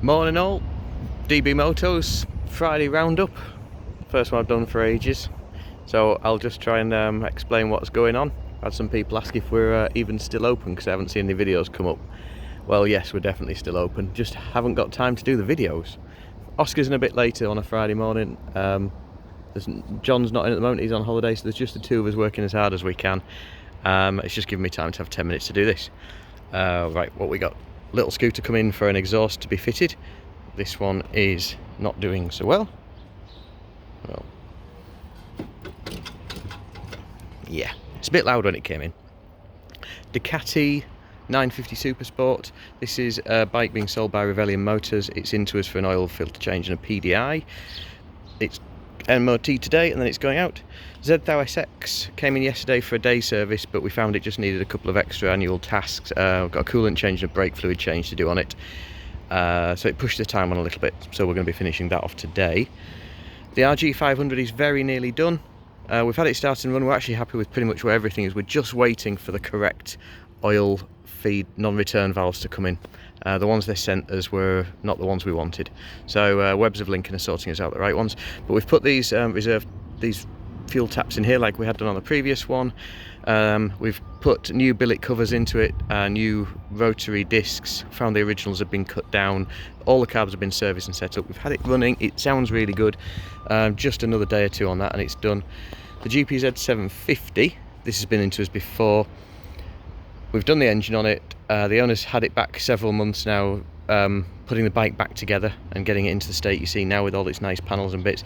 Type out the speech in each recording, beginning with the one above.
Morning all, DB Moto's Friday roundup. First one I've done for ages, so I'll just try and explain what's going on. Had some people ask if we're even still open because I haven't seen any videos come up. Well, yes, we're definitely still open, just haven't got time to do the videos. Oscar's in a bit later on a Friday morning. John's not in at the moment, he's on holiday, so there's just the two of us working as hard as we can. It's just giving me time to have 10 minutes to do this. Right, what we got? Little scooter come in for an exhaust to be fitted. This one is not doing so well. Yeah, it's a bit loud when it came in. Ducati 950 Super Sport. This is a bike being sold by Rebellion Motors. It's into us for an oil filter change and a PDI. It's MOT today and then it's going out. Z1000SX came in yesterday for a day service, but we found it just needed a couple of extra annual tasks. Got a coolant change and a brake fluid change to do on it. So it pushed the time on a little bit, so we're going to be finishing that off today. The RG500 is very nearly done. We've had it start and run. We're actually happy with pretty much where everything is. We're just waiting for the correct oil feed non-return valves to come in. The ones they sent us were not the ones we wanted, so Webs of Lincoln are sorting us out the right ones. But we've put these these fuel taps in here like we had done on the previous one. We've put new billet covers into it, new rotary discs. Found the originals have been cut down. All the carbs have been serviced and set up. We've had it running. It sounds really good. Just another day or two on that and it's done. The GPZ 750, this has been into us before. We've done the engine on it. The owner's had it back several months now, putting the bike back together and getting it into the state you see now with all its nice panels and bits.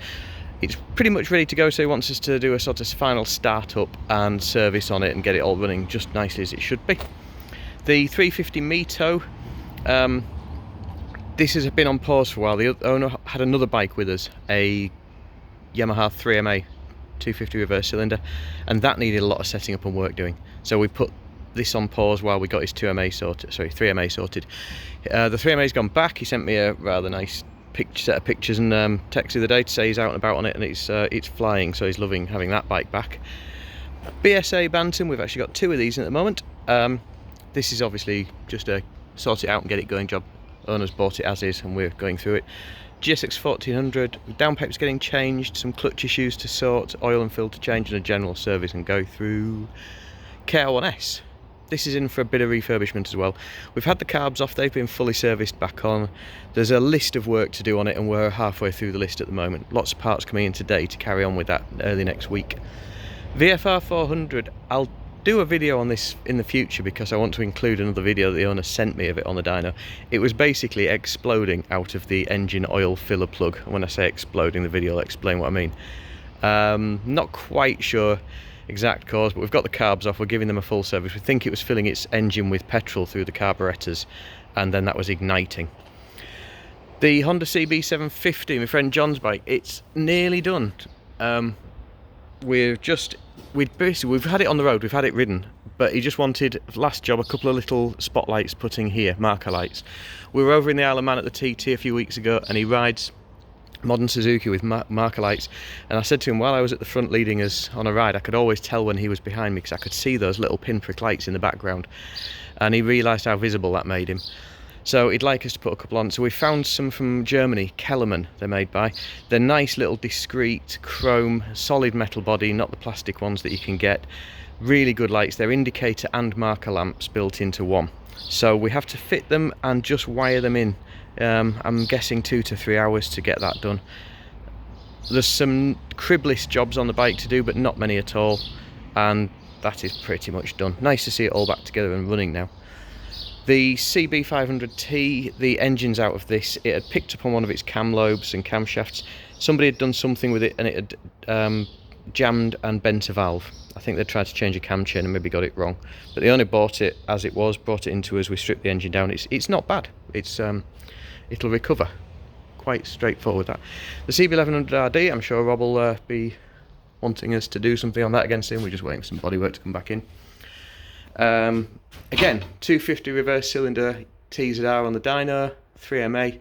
It's pretty much ready to go, so he wants us to do a sort of final start-up and service on it and get it all running just nicely as it should be. The 350 Moto, this has been on pause for a while. The owner had another bike with us, a Yamaha 3MA 250 reverse cylinder, and that needed a lot of setting up and work doing. So we put this on pause while we got his 3MA sorted. The 3MA's gone back. He sent me a rather nice set of pictures and text the other day to say he's out and about on it, and it's flying, so he's loving having that bike back. BSA Bantam, we've actually got two of these in at the moment. This is obviously just a sort it out and get it going job. Owners bought it as is and we're going through it. GSX 1400, downpipe's getting changed, some clutch issues to sort, oil and filter change and a general service and go through. KR1S, this is in for a bit of refurbishment as well. We've had the carbs off, they've been fully serviced back on. There's a list of work to do on it and we're halfway through the list at the moment. Lots of parts coming in today to carry on with that early next week. VFR 400, I'll do a video on this in the future because I want to include another video that the owner sent me of it on the dyno. It was basically exploding out of the engine oil filler plug. And when I say exploding, the video will explain what I mean. Not quite sure exact cause, but we've got the carbs off, we're giving them a full service. We think it was filling its engine with petrol through the carburetors and then that was igniting. The Honda CB750, my friend John's bike, it's nearly done. We've had it on the road, we've had it ridden, but he just wanted, last job, a couple of little spotlights put in here, marker lights. We were over in the Isle of Man at the TT a few weeks ago and he rides modern Suzuki with marker lights, and I said to him while I was at the front leading us on a ride, I could always tell when he was behind me because I could see those little pinprick lights in the background, and he realised how visible that made him. So he'd like us to put a couple on. So we found some from Germany, Kellerman they're made by. They're nice little discreet chrome solid metal body, not the plastic ones that you can get. Really good lights. They're indicator and marker lamps built into one, so we have to fit them and just wire them in. I'm guessing 2 to 3 hours to get that done. There's some crib list jobs on the bike to do, but not many at all, and that is pretty much done. Nice to see it all back together and running now. The CB500T, the engine's out of this. It had picked up on one of its cam lobes and camshafts. Somebody had done something with it and it had jammed and bent a valve. I think they tried to change a cam chain and maybe got it wrong, but they only bought it as it was, brought it into us, we stripped the engine down. It's not bad. It'll recover. Quite straightforward that. The CB1100RD, I'm sure Rob will be wanting us to do something on that again soon. We're just waiting for some bodywork to come back in. Again, 250 reverse cylinder TZR on the dyno, 3MA.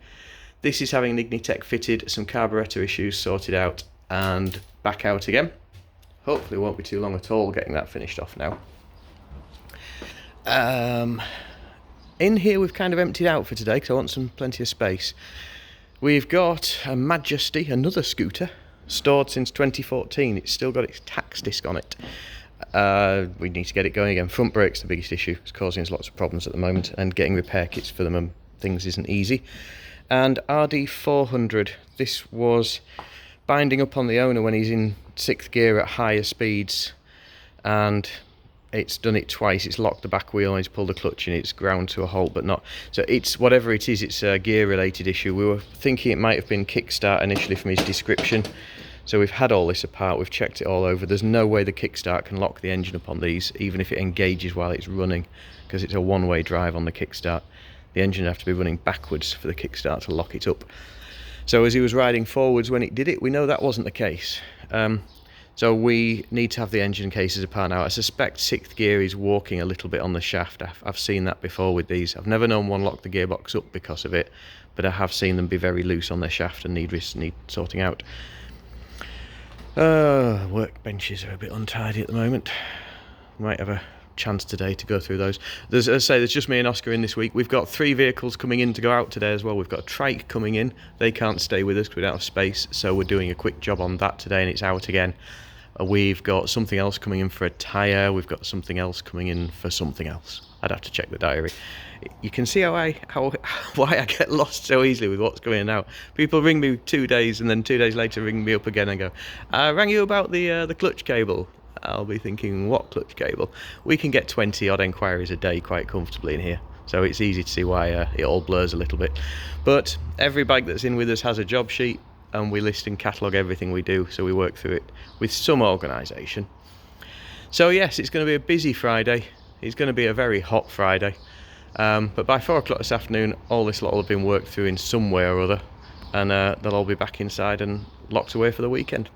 This is having an Ignitec fitted, some carburetor issues sorted out, and back out again. Hopefully it won't be too long at all getting that finished off now. in here we've kind of emptied out for today because I want plenty of space. We've got a Majesty, another scooter, stored since 2014. It's still got its tax disc on it. We need to get it going again. Front brake's the biggest issue. It's causing us lots of problems at the moment, and getting repair kits for them and things isn't easy. And RD400, this was binding up on the owner when he's in 6th gear at higher speeds, and it's done it twice. It's locked the back wheel and he's pulled the clutch and it's ground to a halt, but not. So it's whatever it is, it's a gear related issue. We were thinking it might have been kickstart initially from his description. So we've had all this apart, we've checked it all over. There's no way the kickstart can lock the engine up on these, even if it engages while it's running, because it's a one-way drive on the kickstart. The engine would have to be running backwards for the kickstart to lock it up. So as he was riding forwards when it did it, we know that wasn't the case. So we need to have the engine cases apart now. I suspect 6th gear is walking a little bit on the shaft. I've seen that before with these. I've never known one lock the gearbox up because of it, but I have seen them be very loose on their shaft and need sorting out. Workbenches are a bit untidy at the moment. Might have a chance today to go through those. As I say, there's just me and Oscar in this week. We've got 3 vehicles coming in to go out today as well. We've got a trike coming in. They can't stay with us because we don't have space, so we're doing a quick job on that today and it's out again. We've got something else coming in for a tyre. We've got something else coming in for something else. I'd have to check the diary. You can see why I get lost so easily with what's going on now. People ring me 2 days and then 2 days later ring me up again and go, I rang you about the clutch cable. I'll be thinking, what clutch cable? We can get 20 odd enquiries a day quite comfortably in here, so it's easy to see why it all blurs a little bit. But every bike that's in with us has a job sheet, and we list and catalogue everything we do, so we work through it with some organisation. So yes, it's going to be a busy Friday. It's going to be a very hot Friday, but by 4 o'clock this afternoon all this lot will have been worked through in some way or other, and they'll all be back inside and locked away for the weekend.